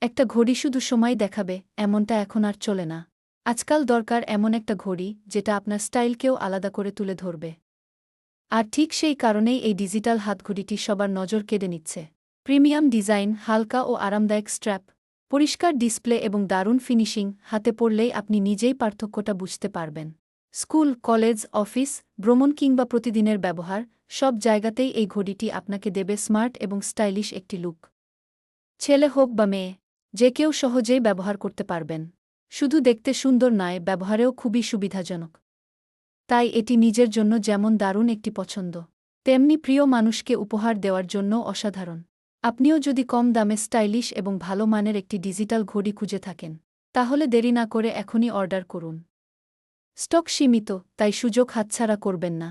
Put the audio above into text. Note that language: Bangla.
একটা ঘড়ি শুধু সময় দেখাবে এমনটা এখন আর চলে না। আজকাল দরকার এমন একটা ঘড়ি যেটা আপনার স্টাইলকেও আলাদা করে তুলে ধরবে। আর ঠিক সেই কারণেই এই ডিজিটাল হাতঘড়িটি সবার নজর কেড়ে নিচ্ছে। প্রিমিয়াম ডিজাইন, হালকা ও আরামদায়ক স্ট্র্যাপ, পরিষ্কার ডিসপ্লে এবং দারুণ ফিনিশিং, হাতে পড়লেই আপনি নিজেই পার্থক্যটা বুঝতে পারবেন। স্কুল, কলেজ, অফিস, ভ্রমণ কিংবা প্রতিদিনের ব্যবহার, সব জায়গাতেই এই ঘড়িটি আপনাকে দেবে স্মার্ট এবং স্টাইলিশ একটি লুক। ছেলে হোক বা মেয়ে, যে কেউ সহজেই ব্যবহার করতে পারবেন। শুধু দেখতে সুন্দর নয়, ব্যবহারেও খুবই সুবিধাজনক। তাই এটি নিজের জন্য যেমন দারুণ একটি পছন্দ, তেমনি প্রিয় মানুষকে উপহার দেওয়ার জন্যও অসাধারণ। আপনিও যদি কম দামে স্টাইলিশ এবং ভালো মানের একটি ডিজিটাল ঘড়ি খুঁজে থাকেন, তাহলে দেরি না করে এখনই অর্ডার করুন। স্টক সীমিত, তাই সুযোগ হাতছাড়া করবেন না।